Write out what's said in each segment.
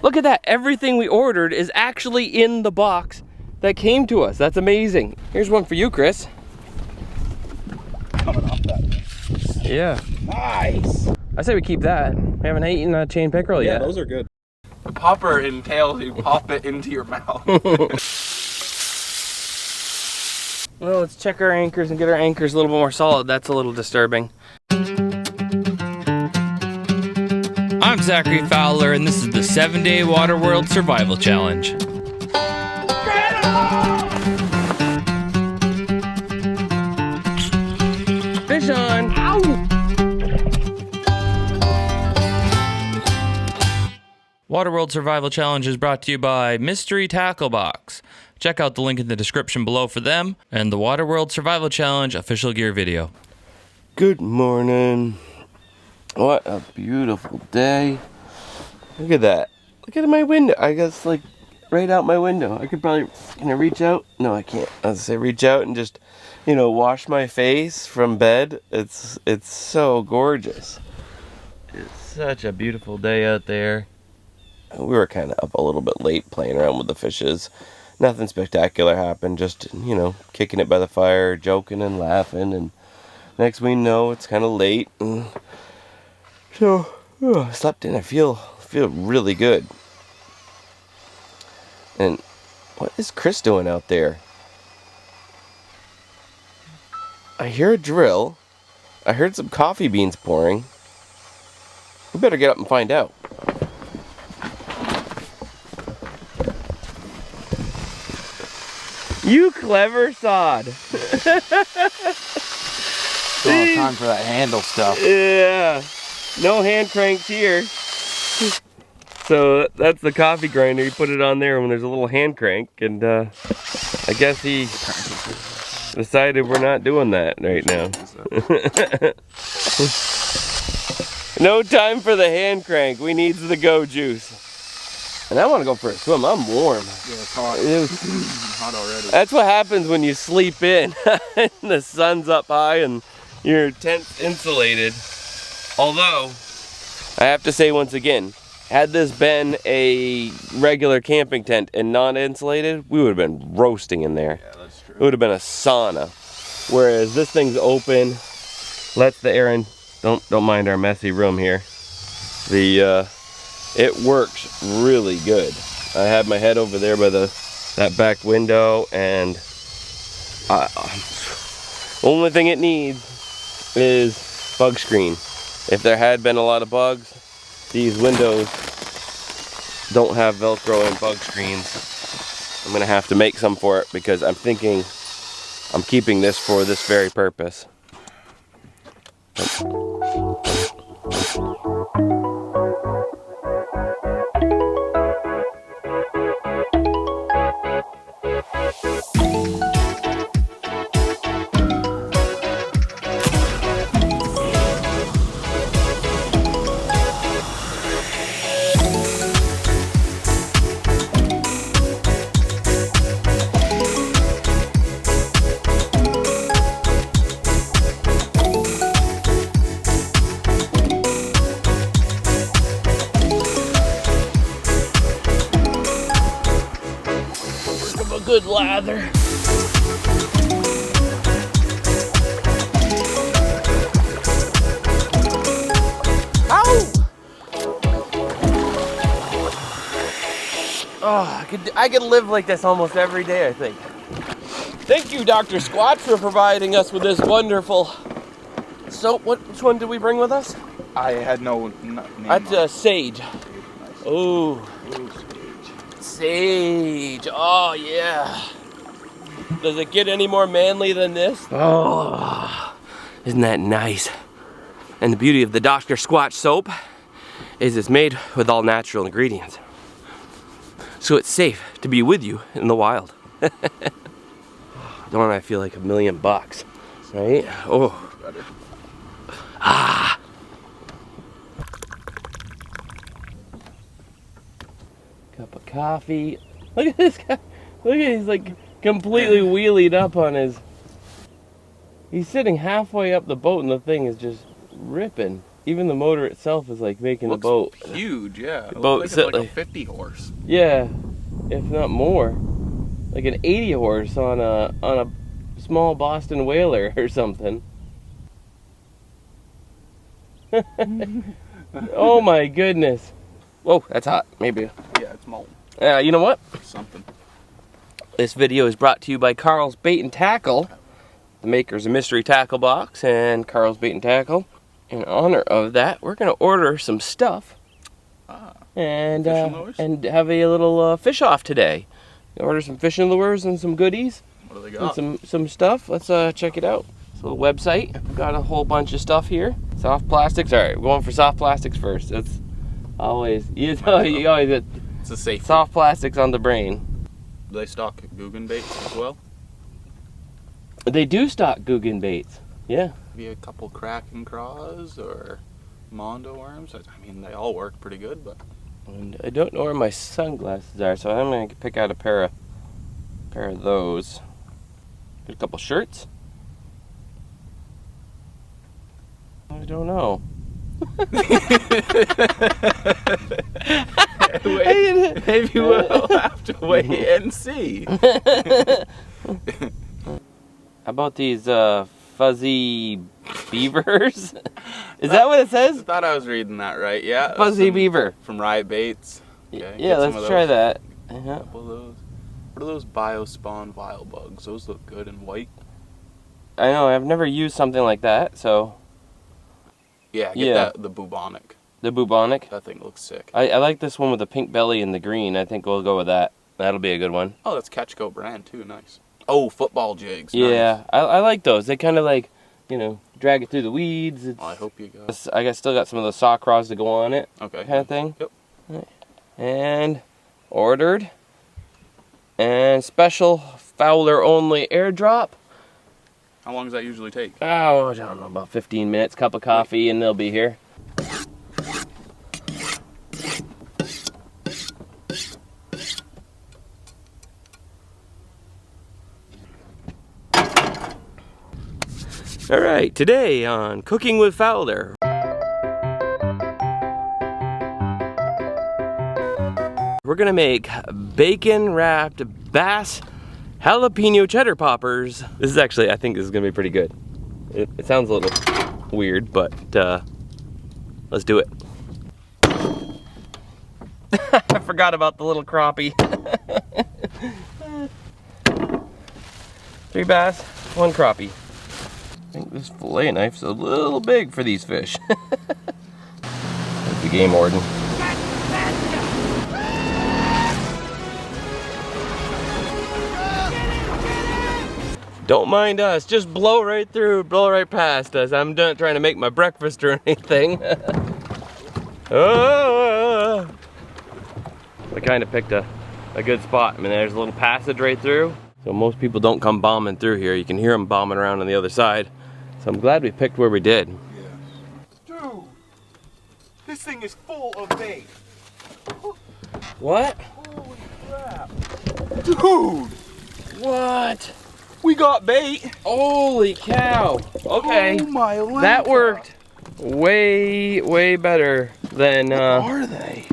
Look at that, everything we ordered is actually in the box that came to us. That's amazing. Here's one for you, Chris. Coming off that. Yeah. Nice. I say we keep that. We haven't eaten a chain pickerel yet. Yeah, those are good. The popper entails you pop it into your mouth. Well, let's check our anchors and get our anchors a little bit more solid. That's a little disturbing. I'm Zachary Fowler, and this is the 7-Day WaterWorld Survival Challenge. Fish on! Ow! WaterWorld Survival Challenge is brought to you by Mystery Tackle Box. Check out the link in the description below for them and the WaterWorld Survival Challenge official gear video. Good morning. What a beautiful day. Look at that. Look at my window. I guess like right out my window. I could probably, can I reach out? No, I can't. I was gonna say reach out and just, you know, wash my face from bed. It's so gorgeous. It's such a beautiful day out there. We were kind of up a little bit late playing around with the fishes. Nothing spectacular happened, just, you know, kicking it by the fire, joking and laughing, and next we know it's kind of late. And so, I slept in. I feel really good. And what is Chris doing out there? I hear a drill. I heard some coffee beans pouring. We better get up and find out. You clever sod. Oh, time for that handle stuff. Yeah. No hand cranks here. So that's the coffee grinder. You put it on there when there's a little hand crank, and I guess he decided we're not doing that right now. No time for the hand crank. We need the go juice. And I want to go for a swim. I'm warm. Yeah, it's hot. Hot already. That's what happens when you sleep in. And the sun's up high and your tent's insulated. Although, I have to say once again, had this been a regular camping tent and non-insulated, we would have been roasting in there. Yeah, that's true. It would have been a sauna. Whereas this thing's open, lets the air in. Don't mind our messy room here. It works really good. I have my head over there by that back window, and only thing it needs is bug screen. If there had been a lot of bugs, these windows don't have Velcro and bug screens. I'm gonna have to make some for it because I'm thinking I'm keeping this for this very purpose. Good lather. Ow! Oh, I could live like this almost every day, I think. Thank you, Dr. Squatch, for providing us with this wonderful soap. Which one did we bring with us? I had no name. That's sage. Nice. Oh. Sage. Oh, yeah. Does it get any more manly than this? Oh, isn't that nice? And the beauty of the Dr. Squatch soap is it's made with all natural ingredients. So it's safe to be with you in the wild. Don't I feel like $1,000,000, right? Oh. Ah. Cup of coffee. Look at this guy. Look at he's like completely wheelied up on his. He's sitting halfway up the boat and the thing is just ripping. even the motor itself is like making the boat. Huge, yeah. It boat looks sit like it's like like- a 50 horse. Yeah, if not more, like an 80 horse on a small Boston whaler or something. Oh my goodness! Whoa, that's hot. Maybe. Yeah, it's molten. You know what? Something. This video is brought to you by Carl's Bait and Tackle, the makers of Mystery Tackle Box and Carl's Bait and Tackle. In honor of that, we're gonna order some stuff and have a little fish off today. Order some fishing lures and some goodies. What do they got? And some stuff. Let's check it out. It's a little website. We've got a whole bunch of stuff here. Soft plastics. All right, we're going for soft plastics first. It's always you always get It's a safe. soft plastics on the brain. Do they stock Guggen baits as well? They do stock Guggen baits. Yeah. Maybe a couple Kraken craws or Mondo worms. I mean, they all work pretty good, but And I don't know where my sunglasses are, so I'm gonna pick out a pair of those. Get a couple shirts. I don't know. maybe we'll have to wait and see. How about these fuzzy beavers? Is that what it I says? thought I was reading that right. Yeah. Fuzzy beaver. From Riot Baits. Okay, Yeah, get some let's of try those. that. Couple of those. What are those biospawn wild bugs? Those look good in white. I know, I've never used something like that, so. Yeah, Yeah. that the bubonic. The bubonic. That thing looks sick. I like this one with the pink belly and the green. I think we'll go with that. That'll be a good one. Oh, that's Catchco brand too. Nice. Oh, football jigs. Yeah, I like those. They kind of like, drag it through the weeds. It's, Nice. Well, I hope you got. still got some of those saw craws to go on it, Okay. kind of thing. Yep. And ordered. And special Fowler only airdrop. How long does that usually take? Oh, I don't know, about 15 minutes. Cup of coffee, and they'll be here. All right, today on Cooking with Fowler. We're gonna make bacon wrapped bass jalapeno cheddar poppers. This is actually, I think this is gonna be pretty good. It sounds a little weird, but let's do it. I forgot about the little crappie. 3 bass, 1 crappie. I think this fillet knife's a little big for these fish. That's the game warden. Don't mind us, just blow right through, blow right past us. I'm not trying to make my breakfast or anything. Oh, I kind of picked a good spot. I mean, there's a little passage right through. So most people don't come bombing through here. You can hear them bombing around on the other side. So I'm glad we picked where we did. Dude, this thing is full of bait. What? Holy crap. Dude, What? we got bait. Holy cow. Okay. Oh my Lanta. That worked way, way better than What are they?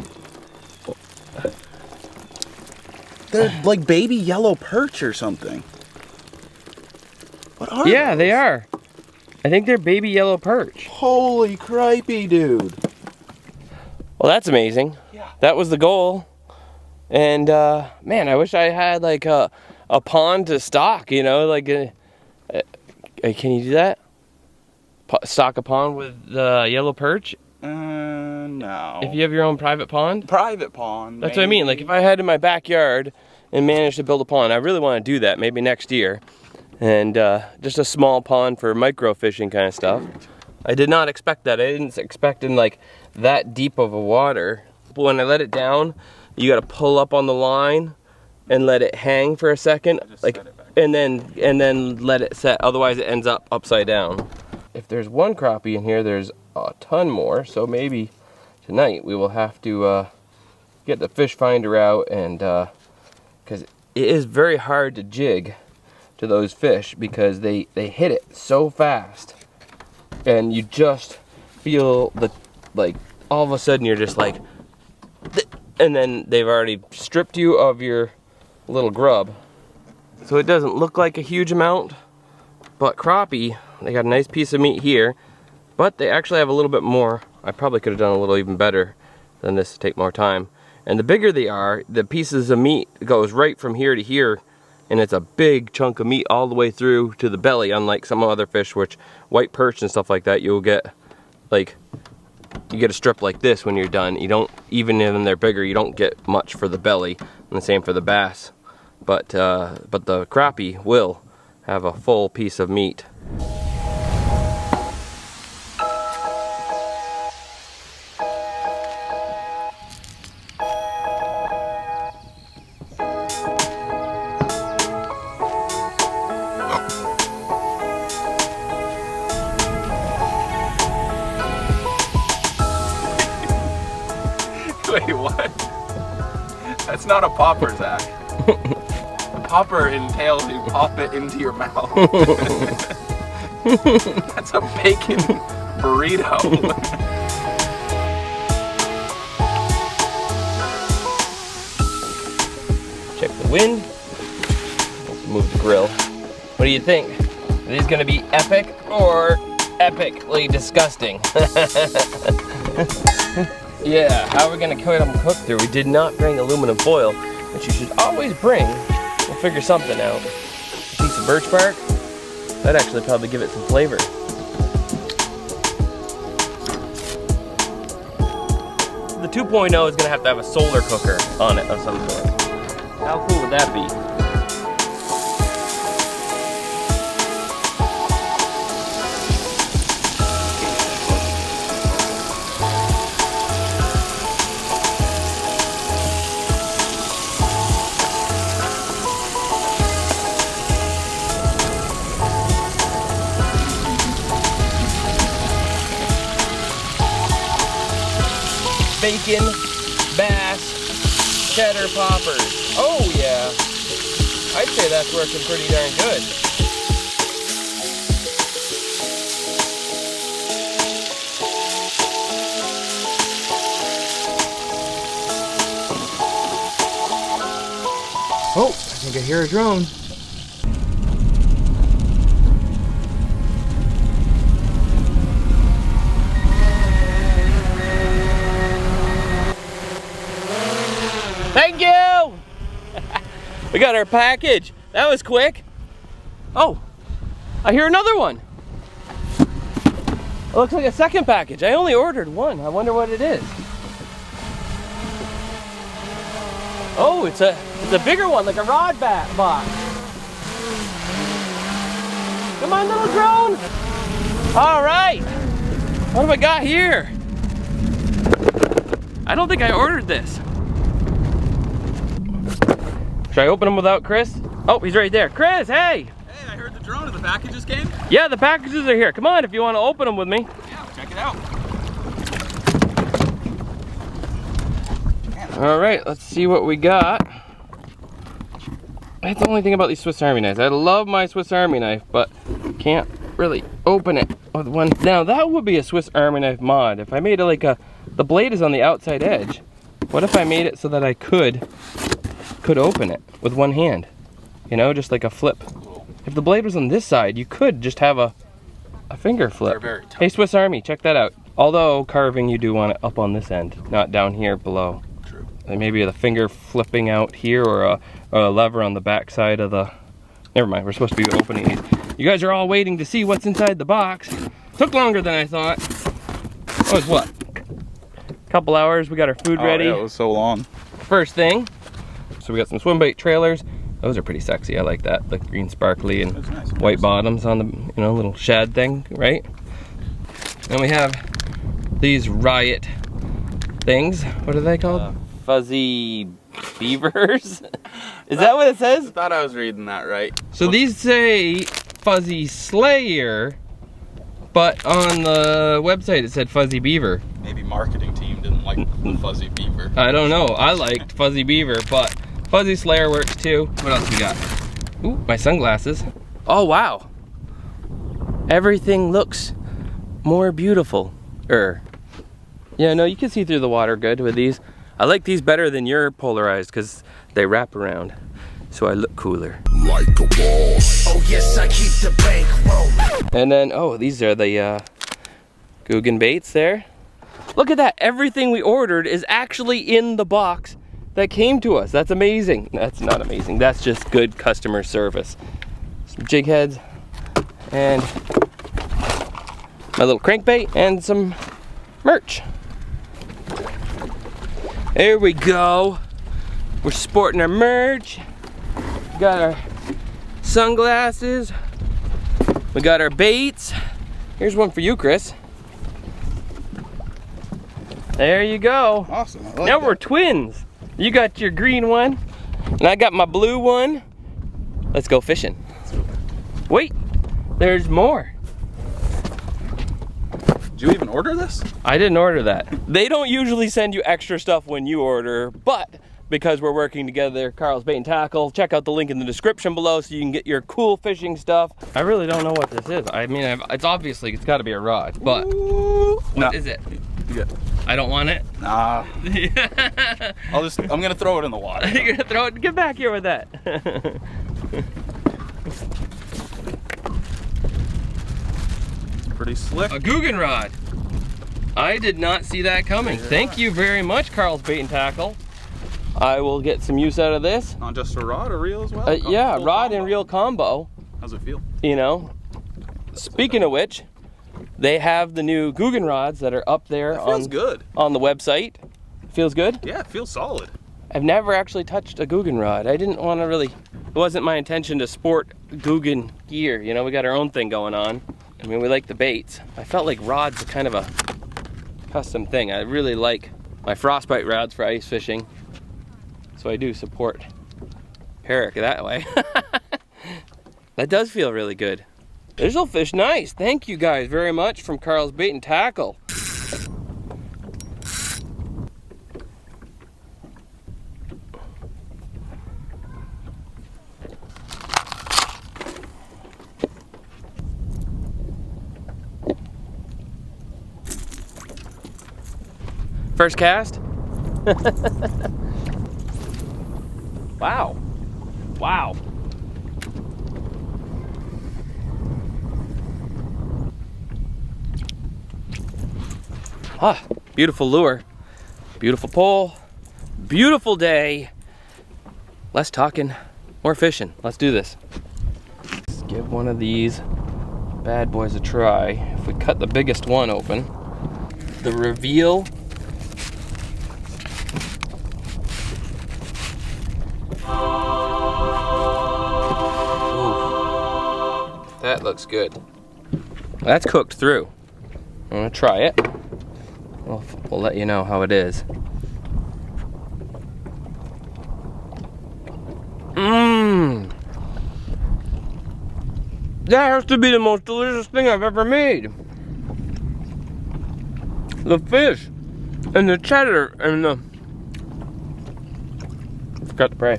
They're like baby yellow perch or something. What are yeah, those? they are. I think they're baby yellow perch. Holy cripey, dude. Well, that's amazing. Yeah. That was the goal. And man, I wish I had like a pond to stock, like can you do that? Stock a pond with yellow perch? No. If you have your own private pond? Private pond. That's what I mean. Like if I had in my backyard and managed to build a pond, I really want to do that maybe next year. And just a small pond for micro fishing kind of stuff. I did not expect that. I didn't expect in like that deep of a water. But when I let it down, you got to pull up on the line and let it hang for a second, like, set it back. and then let it set. Otherwise, it ends up upside down. If there's 1 crappie in here, there's a ton more. So maybe tonight we will have to get the fish finder out, and because it is very hard to jig to those fish because they hit it so fast, and you just feel the, like, all of a sudden you're just like, and then they've already stripped you of your little grub. So it doesn't look like a huge amount, but crappie, they got a nice piece of meat here, but they actually have a little bit more. I probably could have done a little even better than this to take more time. And the bigger they are, the pieces of meat goes right from here to here, and it's a big chunk of meat all the way through to the belly, unlike some other fish, which white perch and stuff like that, you'll get, like, you get a strip like this when you're done. You don't, even when they're bigger, you don't get much for the belly, and the same for the bass. But the crappie will have a full piece of meat. Wait, what? That's not a popper, Zach. A popper entails you pop it into your mouth. That's a bacon burrito. Check the wind. Let's move the grill. What do you think? Are these gonna be epic or epically disgusting? Yeah, how are we gonna get them cooked through? We did not bring aluminum foil, which you should always bring. We'll figure something out. A piece of birch bark? That'd actually probably give it some flavor. The 2.0 is gonna have to have a solar cooker on it of some sort. How cool would that be? Bacon, bass, cheddar poppers. Oh yeah, I'd say that's working pretty darn good. Oh, I think I hear a drone. Thank you! We got our package. That was quick. Oh, I hear another one. It looks like a second package. I only ordered one. I wonder what it is. Oh, it's a bigger one, like a rod bat box. Come on, little drone. All right. What have I got here? I don't think I ordered this. Should I open them without Chris? Oh, he's right there. Chris, hey! Hey, I heard the drone. The packages came? Yeah, the packages are here. Come on, if you want to open them with me. Yeah, check it out. All right, let's see what we got. That's the only thing about these Swiss Army knives. I love my Swiss Army knife, but can't really open it with one. Now, that would be a Swiss Army knife mod. If I made it like the blade is on the outside edge. What if I made it so that I could open it with one hand? You know, just like a flip. If the blade was on this side, you could just have a finger flip. They're very tough. Hey, Swiss Army, check that out. Although carving, you do want it up on this end, not down here below. True. And maybe the finger flipping out here, or a lever on the back side of the... Never mind, we're supposed to be opening these. You guys are all waiting to see what's inside the box. Took longer than I thought. That was what? A couple hours, we got our food ready. Yeah, it was so long. First thing, so we got some swim bait trailers. Those are pretty sexy. I like that. The green sparkly and That's nice. white bottoms on the, you know, little shad thing, right? And we have these riot things. What are they called? Fuzzy beavers? Is that what it I says? thought I was reading that right. So these say Fuzzy Slayer, but on the website it said Fuzzy Beaver. Maybe marketing team didn't like the fuzzy beaver. I don't know. I liked Fuzzy Beaver, but Fuzzy Slayer works too. What else we got? Ooh, my sunglasses. Oh, wow. Everything looks more beautiful. Yeah, no, you can see through the water good with these. I like these better than your polarized because they wrap around, so I look cooler. Like a boss. Oh yes, I keep the bank rolling. And then, oh, these are the Guggen baits there. Look at that, everything we ordered is actually in the box that came to us. That's amazing. That's not amazing, that's just good customer service. Some jig heads, and my little crankbait, and some merch. There we go. We're sporting our merch. We got our sunglasses. We got our baits. Here's one for you, Chris. There you go. Awesome. I like Now that. we're twins. You got your green one, and I got my blue one. Let's go fishing. Wait, there's more. Did you even order this? I didn't order that. They don't usually send you extra stuff when you order, but because we're working together, Carl's Bait and Tackle, check out the link in the description below so you can get your cool fishing stuff. I really don't know what this is. I mean, it's obviously, it's gotta be a rod, but what is it? Yeah. I don't want it. Nah. I'm gonna throw it in the water. You're gonna throw it, get back here with that. Pretty slick. A Guggen rod. I did not see that coming. Thank you very much, Carl's Bait and Tackle. I will get some use out of this. Not just a rod, a reel as well? Yeah, Full rod combo. and reel combo. How's it feel? You know, speaking of which, they have the new Guggen rods that are up there It feels good. on the website. Feels good? Yeah, it feels solid. I've never actually touched a Guggen rod. I didn't want to really, it wasn't my intention to sport Guggen gear. You know, we got our own thing going on. I mean, we like the baits. I felt like rods are kind of a custom thing. I really like my frostbite rods for ice fishing. So I do support Herrick that way. That does feel really good. This will fish nice. Thank you guys very much from Carl's Bait and Tackle. First cast? Wow. Wow. Ah, beautiful lure. Beautiful pole. Beautiful day. Less talking, more fishing. Let's do this. Let's give one of these bad boys a try. If we cut the biggest one open, the reveal. That looks good. That's cooked through. I'm gonna try it. We'll let you know how it is. Mmm. That has to be the most delicious thing I've ever made. The fish and the cheddar and the... Forgot to pray.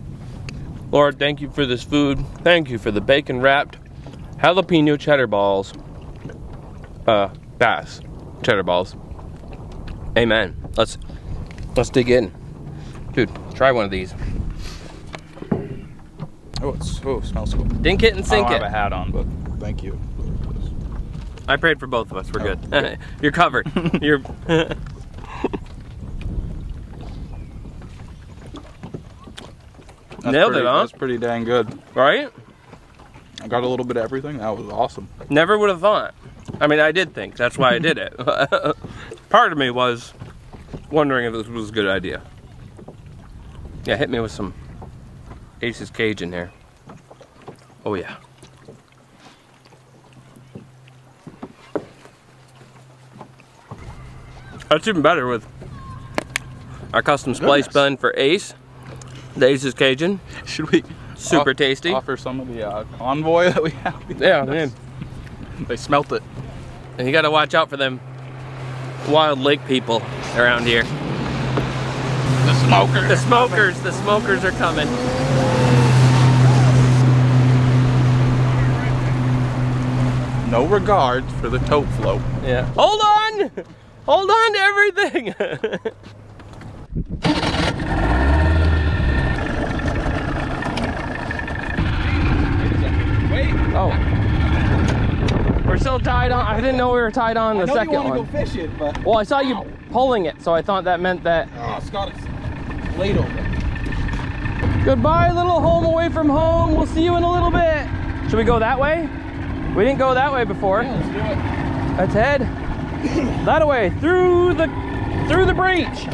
Lord, thank you for this food. Thank you for the bacon wrapped jalapeno cheddar balls. Bass cheddar balls. Amen. Let's dig in. Dude, try one of these. Oh, it smells cool. Dink it and I sink don't it. have a hat on, but thank you. I prayed for both of us. We're good. good. You're covered. You're. Nailed it, huh? That's pretty dang good. Right? I got a little bit of everything. That was awesome. Never would have thought. I mean, I did think. That's why I did it. Part of me was wondering if this was a good idea. Yeah, hit me with some Ace's Cajun here. Oh, yeah. That's even better with our custom splice Goodness. blend for Ace. The Ace's Cajun. Should we Super tasty. offer some of the convoy that we have? Yeah, man. They smelt it. And you gotta watch out for them wild lake people around here. The smoker. The smokers are coming. No regards for the tote float. Yeah. Hold on! Hold on to everything. Wait. Oh. We're still tied on. I didn't know we were tied on the second one. I know you want to go fish it, but... Well, I saw you pulling it, so I thought that meant that... Oh, Scott is laid over. Goodbye, little home away from home. We'll see you in a little bit. Should we go that way? We didn't go that way before. Yeah, let's do it. Let's head that way, through the breach.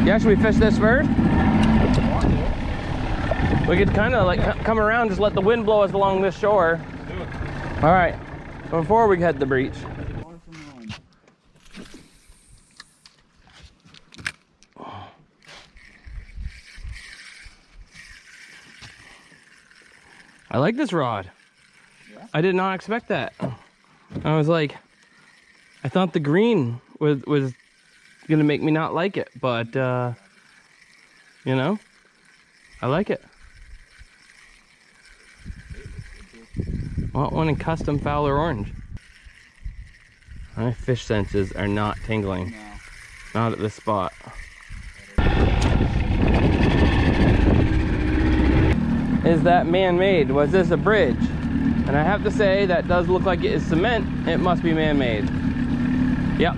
Yeah, should we fish this first? We could kind of like come around, just let the wind blow us along this shore. All right, before we head the breach. I like this rod. Yeah? I did not expect that. I was like, I thought the green was gonna make me not like it, but you know, I like it. Want one in custom Fowler orange. My fish senses are not tingling. No. Not at this spot. Is that man-made? Was this a bridge? And I have to say that does look like it is cement. It must be man-made. Yep.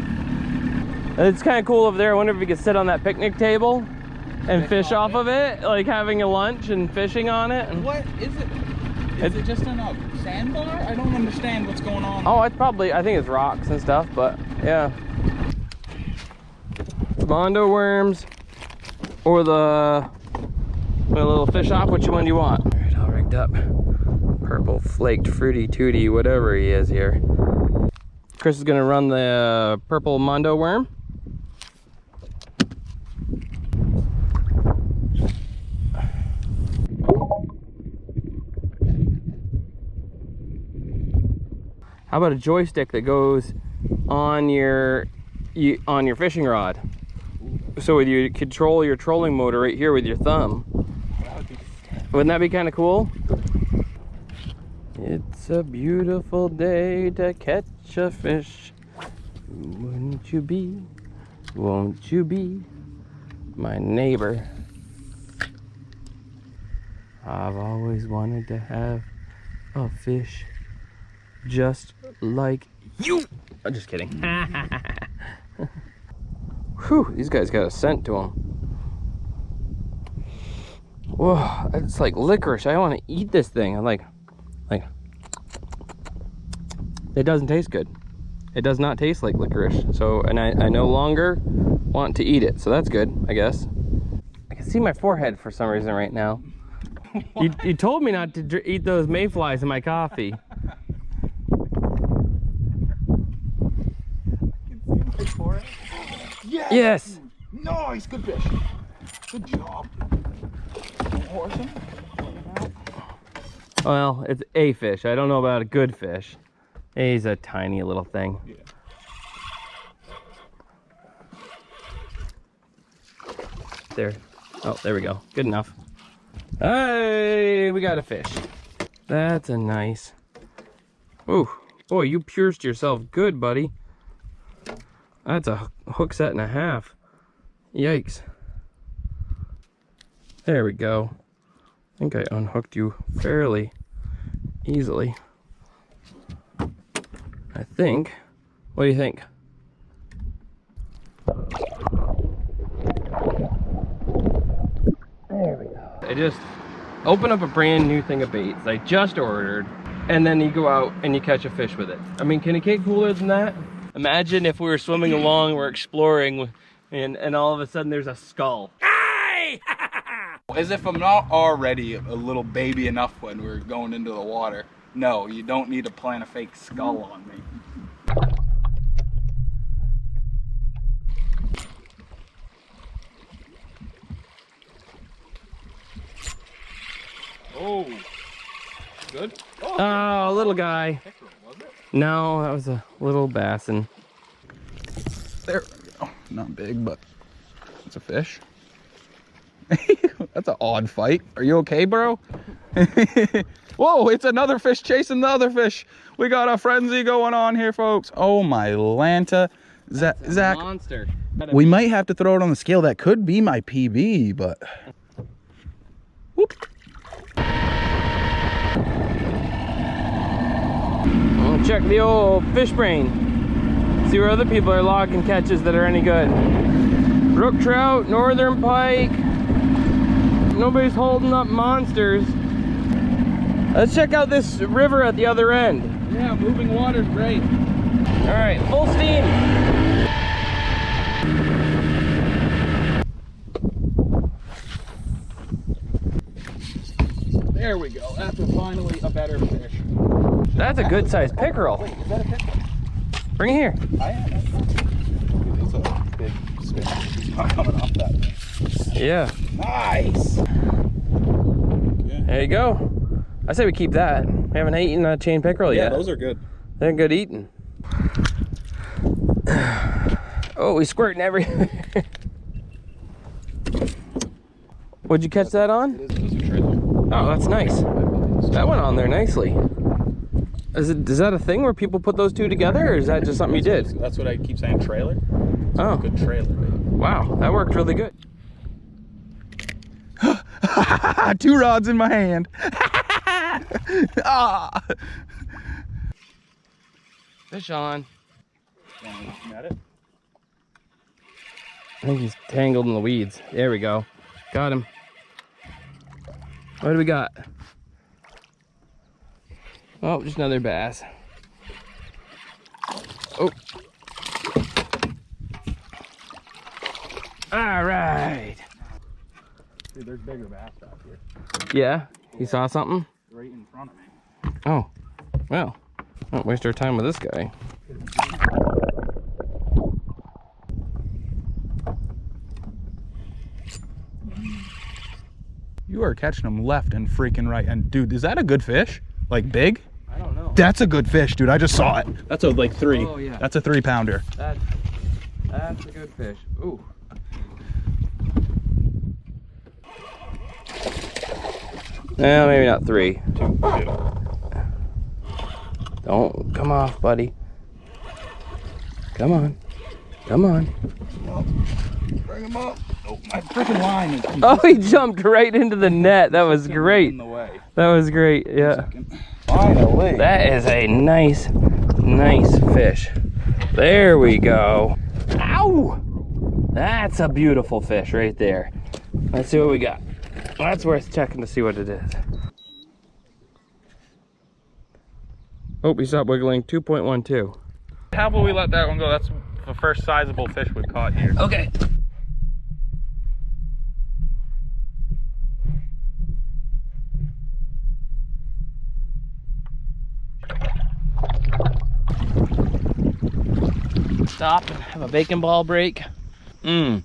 It's kind of cool over there. I wonder if we could sit on that picnic table and fish off of it, like having a lunch and fishing on it. What is it? Is it just on a sandbar? I don't understand what's going on. Oh, it's probably, I think it's rocks and stuff, but yeah. Mondo worms or the little fish off. Which one do you want? All right, all rigged up. Purple flaked fruity tooty, whatever he is here. Chris is gonna run the purple Mondo worm. How about a joystick that goes on your fishing rod? So you control your trolling motor right here with your thumb. Wouldn't that be kind of cool? It's a beautiful day to catch a fish. Wouldn't you be? Won't you be my neighbor? I've always wanted to have a fish just like you. I'm just kidding. Whew, these guys got a scent to them. Whoa, it's like licorice. I want to eat this thing. I'm like, it doesn't taste good. It does not taste like licorice. So, and I no longer want to eat it. So that's good, I guess. I can see my forehead for some reason right now. You told me not to eat those mayflies in my coffee. Yes! Yes! Nice, good fish. Good job. Horse him. Well, it's a fish. I don't know about a good fish. He's a tiny little thing. Yeah. There. Oh, there we go. Good enough. Hey, we got a fish. That's a nice. Ooh, boy, you pierced yourself good, buddy. That's a hook set and a half. Yikes. There we go. I think I unhooked you fairly easily. I think. What do you think? There we go. I just open up a brand new thing of baits I just ordered, and then you go out and you catch a fish with it. I mean, can it get cooler than that? Imagine if we were swimming along, we're exploring, and all of a sudden there's a skull. As if I'm not already a little baby enough when we're going into the water. No, you don't need to plant a fake skull on me. Oh, good. Oh, little guy. No, that was a little bassin. There we go. Not big, but it's a fish. That's an odd fight. Are you okay, bro? Whoa, it's another fish chasing the other fish. We got a frenzy going on here, folks. Oh my Lanta. Zach, Monster. we might have to throw it on the scale. That could be my PB, but... Whoop. We'll check the old fish brain. See where other people are logging catches that are any good. Brook trout, northern pike. Nobody's holding up monsters. Let's check out this river at the other end. Yeah, moving water's great. All right, full steam. There we go. That's finally a better fish. That's a good sized pickerel. Wait, is that a pickerel? Bring it here. It's a big fish. He's not coming off that thing. Yeah. Nice. There you go. I say we keep that. We haven't eaten a chain pickerel yet. Yeah, those are good. They're good eating. Oh, he's squirting everywhere. What'd you catch that on? Those are trailer. Oh, that's nice. That went on there nicely. Is that a thing where people put those two together, or is that just something you did? That's what I keep saying, trailer. It's Oh. a good trailer, baby. Wow, that worked really good. 2 rods in my hand. Ah. Fish on. Got it? I think he's tangled in the weeds. There we go. Got him. What do we got? Oh, just another bass. Oh. All right. Dude, there's bigger bass out here. Yeah, you saw something? Right in front of me. Oh, well, don't waste our time with this guy. You are catching them left and freaking right. And dude, is that a good fish? Like big? I don't know. That's a good fish, dude. I just saw it. That's a like 3. Oh, yeah. That's a 3-pounder. That's a good fish. Ooh. Well, maybe not 3. 2. Don't come off, buddy. Come on. Come on. Bring him up. Oh, my freaking line is Oh, he jumped right into the net. That was great. in the way. That was great. Yeah. Finally. That is a nice fish. There we go. Ow! That's a beautiful fish right there. Let's see what we got. That's worth checking to see what it is. Oh, he stopped wiggling. 2.12. How about we let that one go? That's the first sizable fish we've caught here. Okay. Stop and have a bacon ball break. Good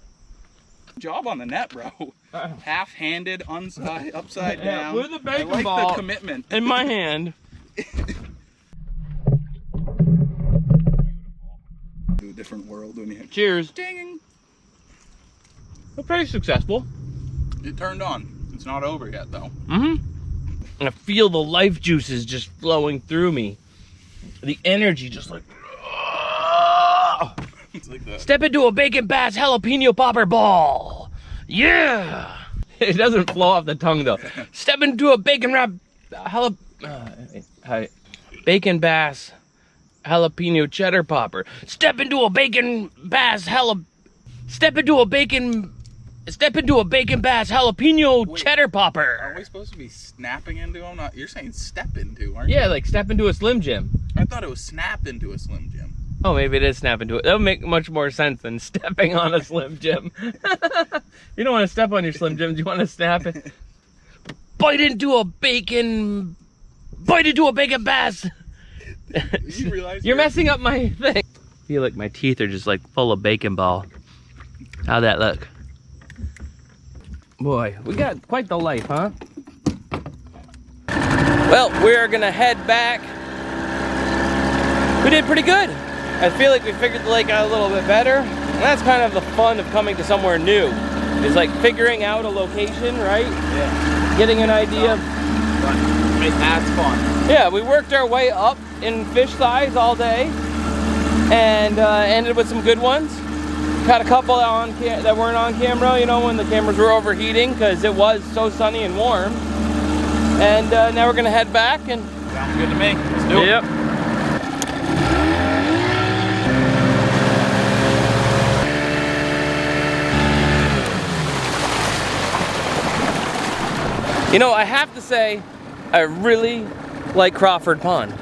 job on the net, bro. Half-handed, upside down. with a bacon I like ball the commitment. in my hand. Do a different world when you Cheers. ding. Pretty successful. It turned on. It's not over yet, though. And I feel the life juices just flowing through me. The energy just like... It's like that. Step into a bacon bass jalapeno popper ball. Yeah. It doesn't flow off the tongue though. Step into a bacon bacon bass jalapeno cheddar popper. Step into a bacon bass jalapeno cheddar popper. Are we supposed to be snapping into them? You're saying step into, aren't you? Yeah, like step into a Slim Jim. I thought it was snapped into a Slim Jim. Oh, maybe it is snap into it. That would make much more sense than stepping on a Slim Jim. You don't want to step on your Slim Jims. You want to snap it. Bite into a bacon bass. You realize You're messing up my thing. I feel like my teeth are just like full of bacon ball. How'd that look? Boy, we got quite the life, huh? Well, we're gonna head back. We did pretty good. I feel like we figured the lake out a little bit better. And that's kind of the fun of coming to somewhere new. is like figuring out a location, right? Yeah. Getting an idea of, That's fun. yeah, we worked our way up in fish size all day and ended with some good ones. Had a couple that weren't on camera, you know, when the cameras were overheating because it was so sunny and warm. And now we're gonna head back and... Sounds good to me. Let's do it. Yep. You know, I have to say, I really like Crawford Pond.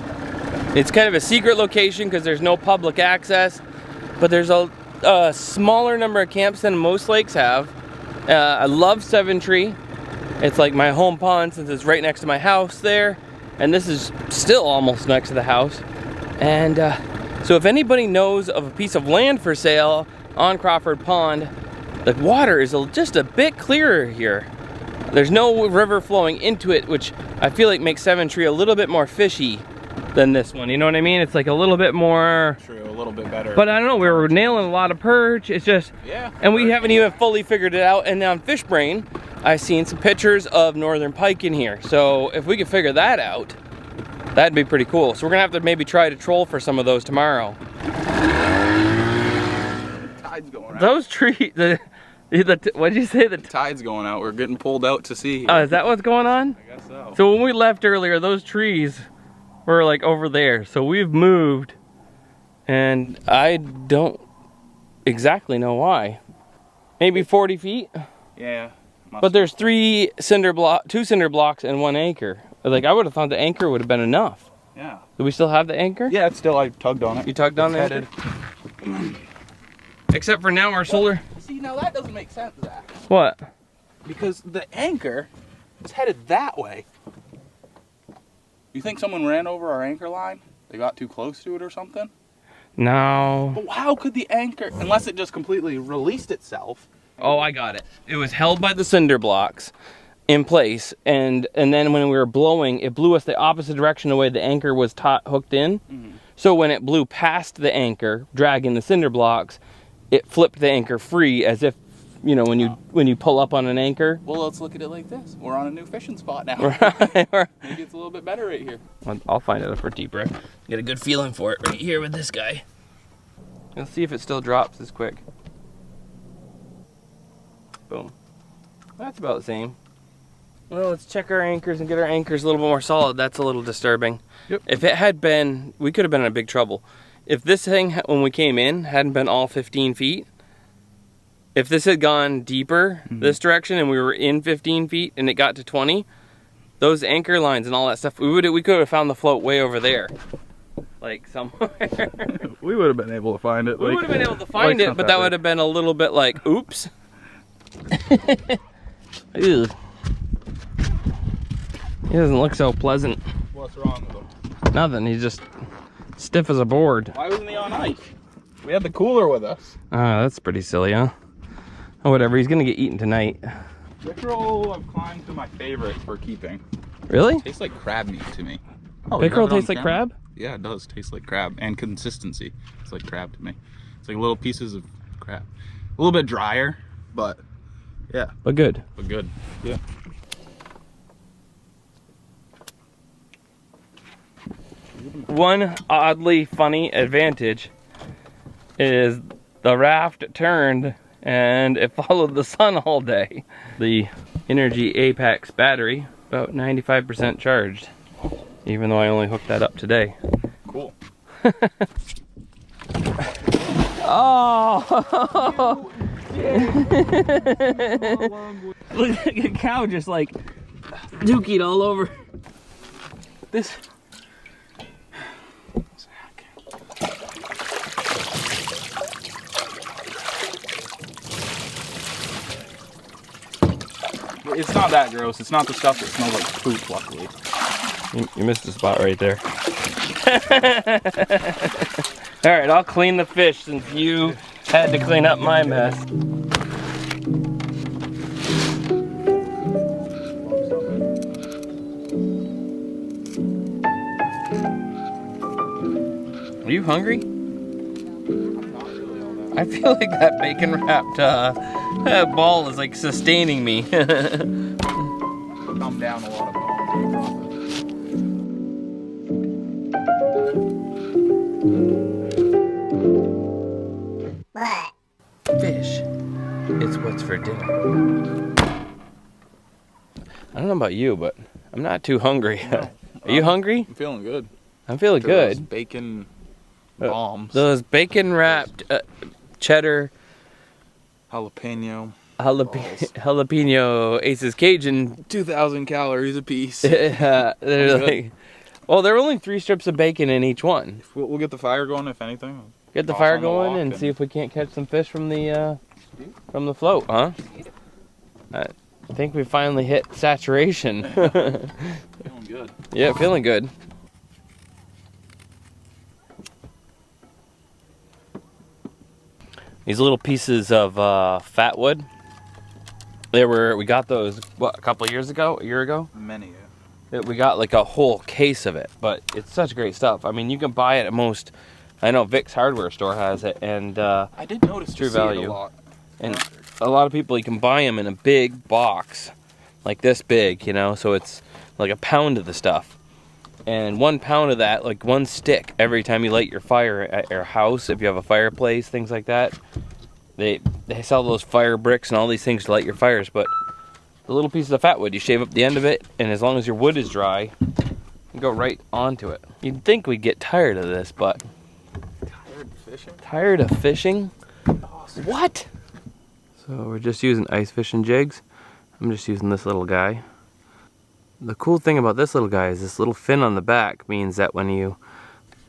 It's kind of a secret location because there's no public access, but there's a smaller number of camps than most lakes have. I love Seven Tree. It's like my home pond since it's right next to my house there, and this is still almost next to the house. And so if anybody knows of a piece of land for sale on Crawford Pond, the water is just a bit clearer here. There's no river flowing into it, which I feel like makes Seven Tree a little bit more fishy than this one. You know what I mean? It's like a little bit more... True, a little bit better. But I don't know, we were nailing a lot of perch. It's just... Yeah. And we haven't even fully figured it out. And on Fish Brain, I've seen some pictures of northern pike in here. So if we could figure that out, that'd be pretty cool. So we're gonna have to maybe try to troll for some of those tomorrow. Tide's going out. Those trees... What'd you say? The Tide's going out. We're getting pulled out to sea. Oh, is that what's going on? I guess so. So when we left earlier, those trees were like over there. So we've moved, and I don't exactly know why. Maybe 40 feet? Yeah. But there's two cinder blocks and 1 anchor. Like, I would have thought the anchor would have been enough. Yeah. Do we still have the anchor? Yeah, it's still, I tugged on it. You tugged on the anchor? Except for now our solar... See, now that doesn't make sense, Zach. What? Because the anchor is headed that way. You think someone ran over our anchor line? They got too close to it or something? No. But how could the anchor, unless it just completely released itself? Oh, I got it. It was held by the cinder blocks in place, and then when we were blowing, it blew us the opposite direction the way the anchor was hooked in. Mm-hmm. So when it blew past the anchor, dragging the cinder blocks, it flipped the anchor free, as if, you know, when you pull up on an anchor. Well, let's look at it like this. We're on a new fishing spot now. Right. Maybe it's a little bit better right here. I'll find it for deeper. Get a good feeling for it right here with this guy. Let's see if it still drops this quick. Boom. That's about the same. Well, let's check our anchors and get our anchors a little bit more solid. That's a little disturbing. Yep. If it had been, we could have been in big trouble. If this thing, when we came in, hadn't been all 15 feet, if this had gone deeper this direction and we were in 15 feet and it got to 20, those anchor lines and all that stuff, we could have found the float way over there. Like somewhere. We would have been able to find it. We would have been able to find it, but that would have been a little bit like, oops. Ew. He doesn't look so pleasant. What's wrong with him? Nothing, he's just stiff as a board. Why wasn't he on ice? We had the cooler with us. Ah, that's pretty silly, huh? Oh, whatever, he's gonna get eaten tonight. Pickerel I've climbed to my favorite for keeping. Really? Tastes like crab meat to me. Oh, Pickerel tastes like crab? Yeah, it does taste like crab. And consistency. It's like crab to me. It's like little pieces of crab. A little bit drier, but yeah. But good. But good. Yeah. One oddly funny advantage is the raft turned and it followed the sun all day. The Energy Apex battery, about 95% charged, even though I only hooked that up today. Cool. Oh! Look at the cow just like dookied all over. This. It's not that gross. It's not the stuff that smells like poop, luckily. You missed a spot right there. All right, I'll clean the fish since you had to clean up my mess. Are you hungry? I feel like that bacon wrapped ball is like sustaining me. Dumb down a lot of bones. Fish. It's what's for dinner. I don't know about you, but I'm not too hungry. Are you hungry? I'm feeling good. I'm feeling Those good. bacon bombs. Those bacon wrapped cheddar Jalapeno. jalapeno Aces Cajun. 2,000 calories a piece. They're like, well, there are only 3 strips of bacon in each one. We'll get the fire going if anything. Get the Toss fire on the going wok and see if we can't catch some fish from the float, huh? I think we finally hit saturation. Feeling good. Yeah, feeling good. These little pieces of fat wood. We got those what, a couple years ago, a year ago. Many. We got like a whole case of it, but it's such great stuff. I mean, you can buy it at most. I know Vic's hardware store has it, and I did notice True to see it Value. a lot. And a lot of people, you can buy them in a big box, like this big, you know, so it's like a pound of the stuff. And 1 pound of that, like 1 stick, every time you light your fire at your house, if you have a fireplace, things like that. They sell those fire bricks and all these things to light your fires, but the little pieces of fat wood, you shave up the end of it, and as long as your wood is dry, you go right onto it. You'd think we'd get tired of this, but... Tired of fishing? Tired of fishing? Awesome. What? So we're just using ice fishing jigs. I'm just using this little guy. The cool thing about this little guy is this little fin on the back means that when you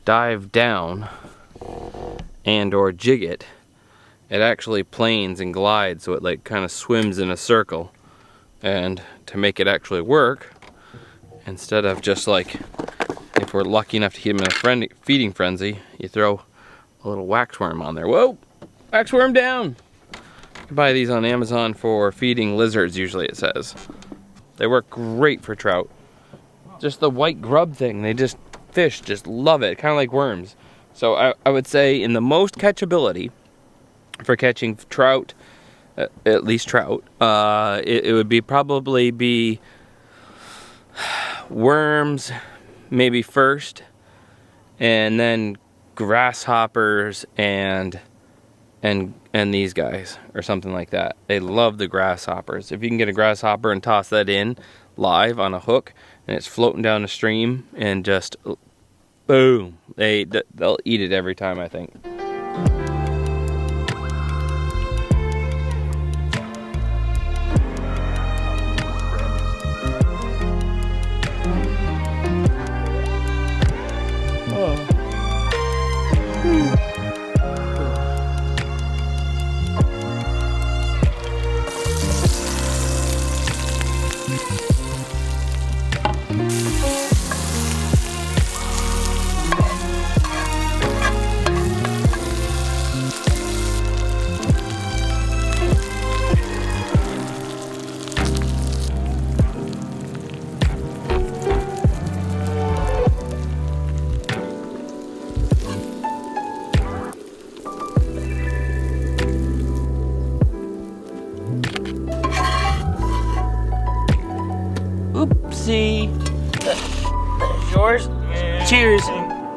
dive down and or jig it, it actually planes and glides, so it like kind of swims in a circle. And to make it actually work, instead of just like, if we're lucky enough to keep him in a feeding frenzy, you throw a little waxworm on there. Whoa! Waxworm down! You can buy these on Amazon for feeding lizards, usually it says. They work great for trout. Just the white grub thing, fish just love it, kind of like worms. So I would say in the most catchability, for catching trout, at least trout, it would probably be worms, maybe first, and then grasshoppers and these guys or something like that. They love the grasshoppers. If you can get a grasshopper and toss that in live on a hook and it's floating down the stream and just boom, they'll eat it every time, I think. Oopsie. Yours? Cheers.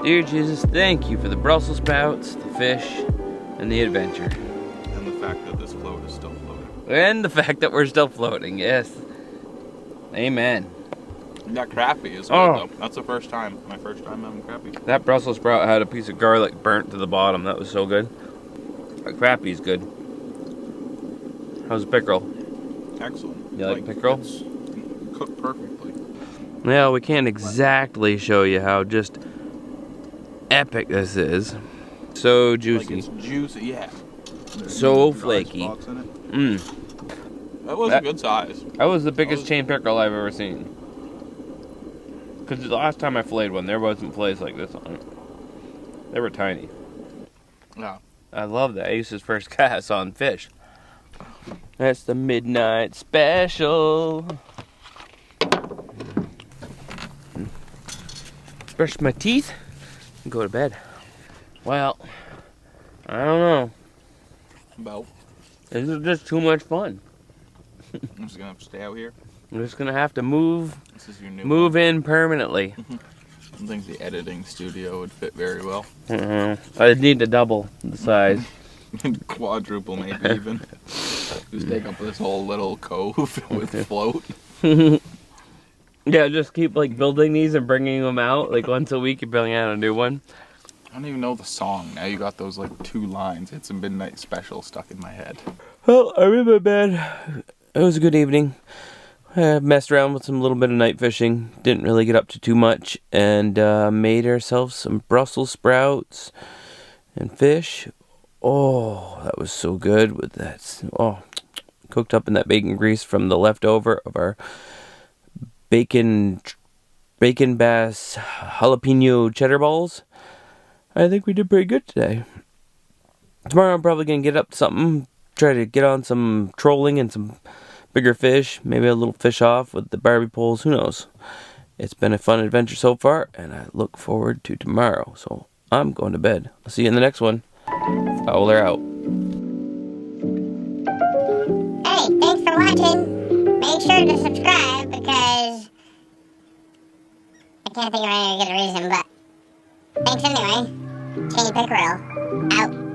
Dear Jesus, thank you for the Brussels sprouts, the fish, and the adventure. And the fact that this float is still floating. And the fact that we're still floating, yes. Amen. That crappie is good though. That's the first time. My first time having crappie. That Brussels sprout had a piece of garlic burnt to the bottom. That was so good. The crappie's good. How's the pickerel? Excellent. You like pickerel? It's cooked perfectly. Well, we can't exactly show you how just epic this is. So juicy. Like it's juicy, yeah. So flaky. That was a good size. That was the biggest chain pickerel I've ever seen. Because the last time I filleted one, there wasn't fillets like this on it. They were tiny. Yeah. I love that. Ace's first cast on fish. That's the midnight special. Brush my teeth and go to bed. Well, I don't know. About. This is just too much fun. I'm just gonna have to stay out here. I'm just gonna have to move This is your new in permanently. I think the editing studio would fit very well. I need to double the size. Quadruple, maybe even. Just take up this whole little cove with float. Yeah, just keep like building these and bringing them out. Like once a week, you're building out a new one. I don't even know the song. Now you got those like 2 lines. It's a midnight special stuck in my head. Well, I'm in my bed. It was a good evening. I messed around with some little bit of night fishing. Didn't really get up to too much. And made ourselves some Brussels sprouts and fish. Oh, that was so good with that. Oh, cooked up in that bacon grease from the leftover of our bacon bass jalapeno cheddar balls. I think we did pretty good today. Tomorrow I'm probably going to get up to something. Try to get on some trolling and some bigger fish, maybe a little fish off with the Barbie poles, who knows. It's been a fun adventure so far, and I look forward to tomorrow. So I'm going to bed. I'll see you in the next one. Fowler out. Hey, thanks for watching. Make sure to subscribe because I can't think of any good reason, but thanks anyway. Kenny Pickerel, out.